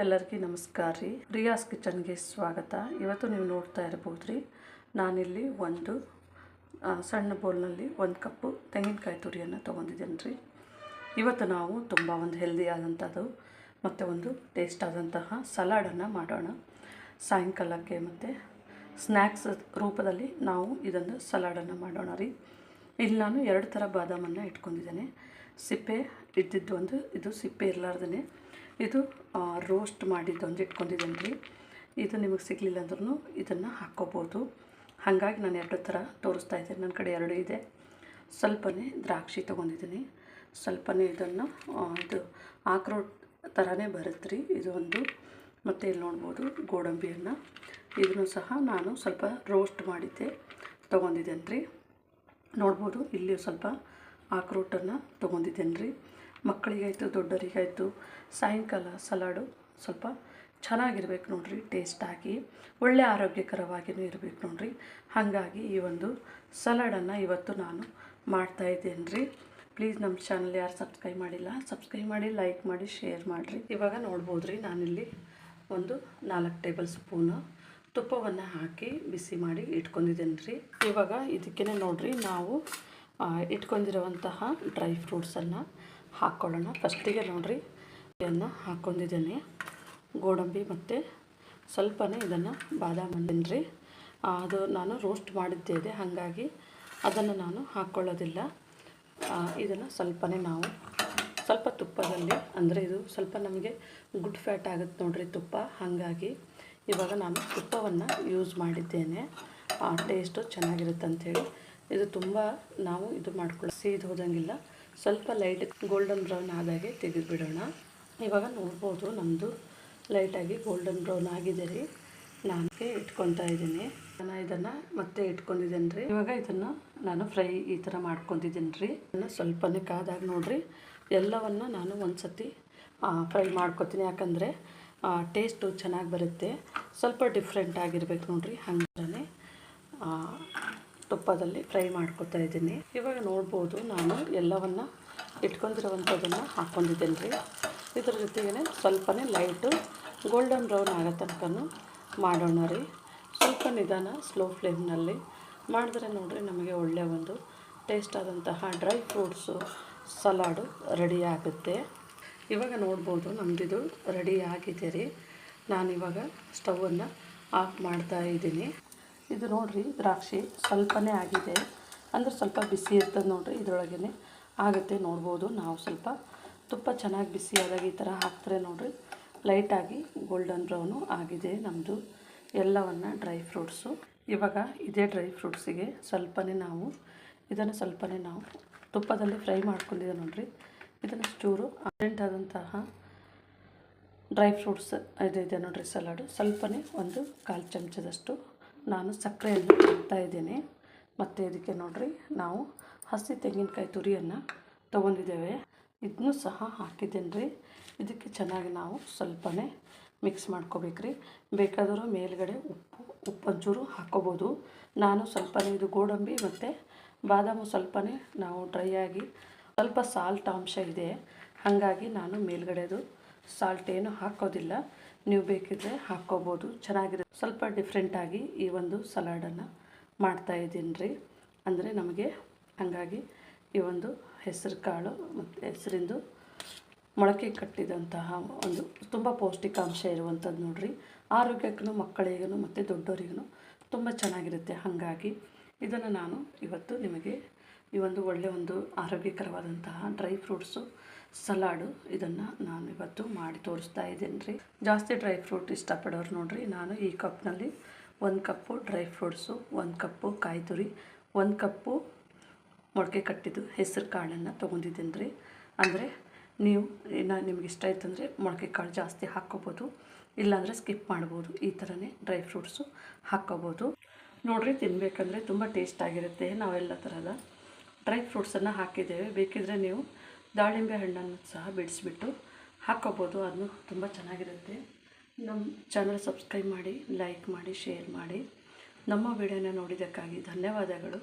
ಎಲ್ಲರಿಗೂ ನಮಸ್ಕಾರ ರೀ. ರಿಯಾಸ್ ಕಿಚನ್ಗೆ ಸ್ವಾಗತ. ಇವತ್ತು ನೀವು ನೋಡ್ತಾ ಇರ್ಬೋದು ರೀ, ನಾನಿಲ್ಲಿ ಒಂದು ಸಣ್ಣ ಬೌಲ್ನಲ್ಲಿ 1 ಕಪ್ಪು ತೆಂಗಿನಕಾಯಿ ತುರಿಯನ್ನು ತೊಗೊಂಡಿದ್ದೇನೆ ರೀ. ಇವತ್ತು ನಾವು ತುಂಬ ಒಂದು ಹೆಲ್ದಿ ಆದಂಥದ್ದು ಮತ್ತು ಒಂದು ಟೇಸ್ಟ್ ಆದಂತಹ ಸಲಾಡನ್ನು ಮಾಡೋಣ. ಸಾಯಂಕಾಲಕ್ಕೆ ಮತ್ತು ಸ್ನ್ಯಾಕ್ಸ್ ರೂಪದಲ್ಲಿ ನಾವು ಇದನ್ನು ಸಲಾಡನ್ನು ಮಾಡೋಣ ರೀ. ಇಲ್ಲಿ ನಾನು 2 ಥರ ಬಾದಾಮನ್ನು ಇಟ್ಕೊಂಡಿದ್ದೇನೆ. ಸಿಪ್ಪೆ ಇದ್ದಿದ್ದು ಒಂದು, ಇದು ಸಿಪ್ಪೆ ಇರಲಾರ್ದೇ ಇದು ರೋಸ್ಟ್ ಮಾಡಿದ್ದೊಂದು ಇಟ್ಕೊಂಡಿದ್ದೇನೆ ರೀ. ಇದು ನಿಮಗೆ ಸಿಗಲಿಲ್ಲ ಅಂದ್ರೂ ಇದನ್ನು ಹಾಕ್ಕೋಬೋದು. ಹಾಗಾಗಿ ನಾನು 2 ಥರ ತೋರಿಸ್ತಾ ಇದ್ದೇನೆ. ನನ್ನ ಕಡೆ 2 ಇದೆ. ಸ್ವಲ್ಪನೇ ದ್ರಾಕ್ಷಿ ತೊಗೊಂಡಿದ್ದೀನಿ, ಸ್ವಲ್ಪನೇ ಇದನ್ನು ಇದು ಆಕ್ರೋಟ್ ಥರನೇ ಬರುತ್ತೆ ರೀ ಇದು ಒಂದು. ಮತ್ತು ಇಲ್ಲಿ ನೋಡ್ಬೋದು ಗೋಡಂಬಿಯನ್ನು, ಇದನ್ನು ಸಹ ನಾನು ಸ್ವಲ್ಪ ರೋಸ್ಟ್ ಮಾಡಿದ್ದೆ ತೊಗೊಂಡಿದ್ದೇನೆ ರೀ. ನೋಡ್ಬೋದು ಇಲ್ಲಿ ಸ್ವಲ್ಪ ಆಕ್ರೋಟನ್ನು ತೊಗೊಂಡಿದ್ದೇನೆ ರೀ. ಮಕ್ಕಳಿಗಾಯಿತು ದೊಡ್ಡವರಿಗಾಯಿತು ಸಾಯಂಕಾಲ ಸಲಾಡು ಸ್ವಲ್ಪ ಚೆನ್ನಾಗಿರ್ಬೇಕು ನೋಡಿರಿ, ಟೇಸ್ಟಾಗಿ ಒಳ್ಳೆ ಆರೋಗ್ಯಕರವಾಗಿಯೂ ಇರಬೇಕು ನೋಡಿರಿ. ಹಾಗಾಗಿ ಈ ಒಂದು ಸಲಾಡನ್ನು ಇವತ್ತು ನಾನು ಮಾಡ್ತಾಯಿದ್ದೇನೆ ರೀ. ಪ್ಲೀಸ್ ನಮ್ಮ ಚಾನಲ್ ಯಾರು ಸಬ್ಸ್ಕ್ರೈಬ್ ಮಾಡಿಲ್ಲ, ಸಬ್ಸ್ಕ್ರೈಬ್ ಮಾಡಿ, ಲೈಕ್ ಮಾಡಿ, ಶೇರ್ ಮಾಡಿರಿ. ಇವಾಗ ನೋಡ್ಬೋದು ರೀ, ನಾನಿಲ್ಲಿ ಒಂದು 4 ಟೇಬಲ್ ಸ್ಪೂನು ತುಪ್ಪವನ್ನು ಹಾಕಿ ಬಿಸಿ ಮಾಡಿ ಇಟ್ಕೊಂಡಿದ್ದೇನೆ ರೀ. ಇವಾಗ ಇದಕ್ಕೇ ನೋಡಿರಿ, ನಾವು ಇಟ್ಕೊಂಡಿರುವಂತಹ ಡ್ರೈ ಫ್ರೂಟ್ಸನ್ನು ಹಾಕ್ಕೊಳ್ಳೋಣ. ಫಸ್ಟಿಗೆ ನೋಡಿರಿ ಇದನ್ನು ಹಾಕ್ಕೊಂಡಿದ್ದೇನೆ, ಗೋಡಂಬಿ ಮತ್ತು ಸ್ವಲ್ಪನೇ ಇದನ್ನು ಬಾದಾಮಿ ರೀ. ಅದು ನಾನು ರೋಸ್ಟ್ ಮಾಡಿದ್ದೆ, ಹಾಗಾಗಿ ಅದನ್ನು ನಾನು ಹಾಕ್ಕೊಳ್ಳೋದಿಲ್ಲ. ಇದನ್ನು ಸ್ವಲ್ಪನೇ ನಾವು ಸ್ವಲ್ಪ ತುಪ್ಪದಲ್ಲಿ, ಅಂದರೆ ಇದು ಸ್ವಲ್ಪ ನಮಗೆ ಗುಡ್ ಫ್ಯಾಟ್ ಆಗುತ್ತೆ ನೋಡಿರಿ ತುಪ್ಪ, ಹಾಗಾಗಿ ಇವಾಗ ನಾನು ತುಪ್ಪವನ್ನು ಯೂಸ್ ಮಾಡಿದ್ದೇನೆ. ಟೇಸ್ಟು ಚೆನ್ನಾಗಿರುತ್ತೆ ಅಂಥೇಳಿ. ಇದು ತುಂಬ ನಾವು ಇದು ಮಾಡ್ಕೊಳ್ಳೋ ಸೀದು ಹೋದಂಗಿಲ್ಲ, ಸ್ವಲ್ಪ ಲೈಟ್ ಗೋಲ್ಡನ್ ಬ್ರೌನ್ ಆದಾಗೆ ತೆಗೆದುಬಿಡೋಣ. ಇವಾಗ ನೋಡ್ಬೋದು ನಮ್ಮದು ಲೈಟಾಗಿ ಗೋಲ್ಡನ್ ಬ್ರೌನ್ ಆಗಿದೆ ರೀ. ನಾನು ಇಟ್ಕೊತಾ ಇದ್ದೀನಿ. ನಾನು ಇದನ್ನು ಮತ್ತೆ ಇಟ್ಕೊಂಡಿದ್ದೇನೆ ರೀ. ಇವಾಗ ಇದನ್ನು ನಾನು ಫ್ರೈ ಈ ಥರ ಮಾಡ್ಕೊತಿದ್ದೀನಿ ರೀ. ಇದನ್ನು ಸ್ವಲ್ಪನೇ ಕಾದಾಗ ನೋಡಿರಿ ಎಲ್ಲವನ್ನು ನಾನು ಒಂದು ಸತಿ ಫ್ರೈ ಮಾಡ್ಕೊತೀನಿ, ಯಾಕಂದರೆ ಟೇಸ್ಟು ಚೆನ್ನಾಗಿ ಬರುತ್ತೆ. ಸ್ವಲ್ಪ ಡಿಫ್ರೆಂಟ್ ಆಗಿರ್ಬೇಕು ನೋಡಿರಿ, ಹಾಗೆ ತುಪ್ಪದಲ್ಲಿ ಫ್ರೈ ಮಾಡ್ಕೊತಾ ಇದ್ದೀನಿ. ಇವಾಗ ನೋಡ್ಬೋದು ನಾನು ಎಲ್ಲವನ್ನು ಇಟ್ಕೊಂಡಿರೋವಂಥದ್ದನ್ನು ಹಾಕ್ಕೊಂಡಿದ್ದೇನೆ ರೀ. ಇದ್ರ ಜೊತೆಗೇ ಸ್ವಲ್ಪನೇ ಲೈಟು ಗೋಲ್ಡನ್ ಬ್ರೌನ್ ಆಗೋ ತನಕನೂ ಮಾಡೋಣ ರೀ. ಸ್ವಲ್ಪ ನಿಧಾನ ಸ್ಲೋ ಫ್ಲೇಮ್ನಲ್ಲಿ ಮಾಡಿದ್ರೆ ನೋಡಿರಿ ನಮಗೆ ಒಳ್ಳೆಯ ಒಂದು ಟೇಸ್ಟ್ ಆದಂತಹ ಡ್ರೈ ಫ್ರೂಟ್ಸು ಸಲಾಡು ರೆಡಿ ಆಗುತ್ತೆ. ಇವಾಗ ನೋಡ್ಬೋದು ನಮ್ಮದಿದು ರೆಡಿ ಆಗಿದೆ ರೀ. ನಾನಿವಾಗ ಸ್ಟವನ್ನು ಆಫ್ ಮಾಡ್ತಾ ಇದ್ದೀನಿ. ಇದು ನೋಡಿರಿ ದ್ರಾಕ್ಷಿ ಸ್ವಲ್ಪನೇ ಆಗಿದೆ, ಅಂದರೆ ಸ್ವಲ್ಪ ಬಿಸಿ ಇರ್ತದೆ ನೋಡಿರಿ, ಇದರೊಳಗೇ ಆಗುತ್ತೆ. ನೋಡ್ಬೋದು ನಾವು ಸ್ವಲ್ಪ ತುಪ್ಪ ಚೆನ್ನಾಗಿ ಬಿಸಿ ಆದಾಗ ಈ ಥರ ಹಾಕ್ತಾರೆ ನೋಡಿರಿ, ಲೈಟಾಗಿ ಗೋಲ್ಡನ್ ಬ್ರೌನು ಆಗಿದೆ ನಮ್ಮದು ಎಲ್ಲವನ್ನು ಡ್ರೈ ಫ್ರೂಟ್ಸು. ಇವಾಗ ಇದೇ ಡ್ರೈ ಫ್ರೂಟ್ಸಿಗೆ ಸ್ವಲ್ಪನೇ ನಾವು ಇದನ್ನು ಸ್ವಲ್ಪನೇ ನಾವು ತುಪ್ಪದಲ್ಲಿ ಫ್ರೈ ಮಾಡ್ಕೊಂಡಿದ್ದೆ ನೋಡಿರಿ. ಇದನ್ನು ಚೂರು ಅರ್ಜೆಂಟ್ ಆದಂತಹ ಡ್ರೈ ಫ್ರೂಟ್ಸ್ ಇದೆ ನೋಡಿರಿ ಸಲಾಡು. ಸ್ವಲ್ಪನೇ ಒಂದು 1/4 ಚಮಚದಷ್ಟು ನಾನು ಸಕ್ಕರೆಯನ್ನು ಹಾಕ್ತಾ ಇದ್ದೇನೆ. ಮತ್ತು ಇದಕ್ಕೆ ನೋಡಿರಿ ನಾವು ಹಸಿ ತೆಂಗಿನಕಾಯಿ ತುರಿಯನ್ನು ತೊಗೊಂಡಿದ್ದೇವೆ, ಇದನ್ನು ಸಹ ಹಾಕಿದ್ದೇನೆ ರೀ. ಇದಕ್ಕೆ ಚೆನ್ನಾಗಿ ನಾವು ಸ್ವಲ್ಪನೇ ಮಿಕ್ಸ್ ಮಾಡ್ಕೋಬೇಕ್ರಿ. ಬೇಕಾದರೂ ಮೇಲ್ಗಡೆ ಉಪ್ಪೊಂಚೂರು ಹಾಕ್ಕೋಬೋದು. ನಾನು ಸ್ವಲ್ಪನೇ ಇದು ಗೋಡಂಬಿ ಮತ್ತು ಬಾದಾಮು ಸ್ವಲ್ಪನೇ ನಾವು ಡ್ರೈ ಆಗಿ ಸ್ವಲ್ಪ ಸಾಲ್ಟ್ ಅಂಶ ಇದೆ, ಹಾಗಾಗಿ ನಾನು ಮೇಲ್ಗಡೆದು ಸಾಲ್ಟ್ ಏನು ಹಾಕೋದಿಲ್ಲ. ನೀವು ಬೇಕಿದ್ದರೆ ಹಾಕ್ಕೋಬೋದು, ಚೆನ್ನಾಗಿರುತ್ತೆ. ಸ್ವಲ್ಪ ಡಿಫ್ರೆಂಟಾಗಿ ಈ ಒಂದು ಸಲಾಡನ್ನು ಮಾಡ್ತಾಯಿದ್ದೀನಿ ರೀ. ಅಂದರೆ ನಮಗೆ ಹಾಗಾಗಿ ಈ ಒಂದು ಹೆಸರು ಕಾಳು ಮತ್ತು ಹೆಸರಿಂದು ಮೊಳಕೆ ಕಟ್ಟಿದಂತಹ ಒಂದು ತುಂಬ ಪೌಷ್ಟಿಕಾಂಶ ಇರುವಂಥದ್ದು ನೋಡಿರಿ. ಆರೋಗ್ಯಕ್ಕೂ ಮಕ್ಕಳಿಗೂ ಮತ್ತು ದೊಡ್ಡವರಿಗೂ ತುಂಬ ಚೆನ್ನಾಗಿರುತ್ತೆ. ಹಾಗಾಗಿ ಇದನ್ನು ನಾನು ಇವತ್ತು ನಿಮಗೆ ಈ ಒಂದು ಒಳ್ಳೆಯ ಒಂದು ಆರೋಗ್ಯಕರವಾದಂತಹ ಡ್ರೈ ಫ್ರೂಟ್ಸು ಸಲಾಡು ಇದನ್ನು ನಾನು ಇವತ್ತು ಮಾಡಿ ತೋರಿಸ್ತಾ ಇದ್ದೀನಿ ರೀ. ಜಾಸ್ತಿ ಡ್ರೈ ಫ್ರೂಟ್ ಇಷ್ಟಪಡೋರು ನೋಡಿರಿ, ನಾನು ಈ ಕಪ್ನಲ್ಲಿ 1 ಕಪ್ಪು ಡ್ರೈ ಫ್ರೂಟ್ಸು, 1 ಕಪ್ಪು ಕಾಯಿ ತುರಿ, 1 ಕಪ್ಪು ಮೊಳಕೆ ಕಟ್ಟಿದ್ದು ಹೆಸರು ಕಾಳನ್ನು ತೊಗೊಂಡಿದ್ದೀನಿ ರೀ. ಅಂದರೆ ನೀವು ನಿಮ್ಗೆ ಇಷ್ಟ ಆಯ್ತಂದರೆ ಮೊಳಕೆ ಕಾಳು ಜಾಸ್ತಿ ಹಾಕ್ಕೋಬೋದು, ಇಲ್ಲಾಂದರೆ ಸ್ಕಿಪ್ ಮಾಡ್ಬೋದು. ಈ ಥರನೇ ಡ್ರೈ ಫ್ರೂಟ್ಸು ಹಾಕ್ಕೋಬೋದು ನೋಡಿರಿ. ತಿನ್ನಬೇಕಂದ್ರೆ ತುಂಬ ಟೇಸ್ಟಾಗಿರುತ್ತೆ. ನಾವೆಲ್ಲ ಥರದ ಡ್ರೈ ಫ್ರೂಟ್ಸನ್ನು ಹಾಕಿದ್ದೇವೆ. ಬೇಕಿದ್ದರೆ ನೀವು ದಾಳಿಂಬೆ ಹಣ್ಣನ್ನು ಸಹ ಬಿಡಿಸ್ಬಿಟ್ಟು ಹಾಕ್ಕೋಬೋದು, ಅದನ್ನು ತುಂಬ ಚೆನ್ನಾಗಿರುತ್ತೆ. ನಮ್ಮ ಚಾನಲ್ ಸಬ್ಸ್ಕ್ರೈಬ್ ಮಾಡಿ, ಲೈಕ್ ಮಾಡಿ, ಶೇರ್ ಮಾಡಿ. ನಮ್ಮ ವಿಡಿಯೋನ ನೋಡಿದ್ದಕ್ಕಾಗಿ ಧನ್ಯವಾದಗಳು.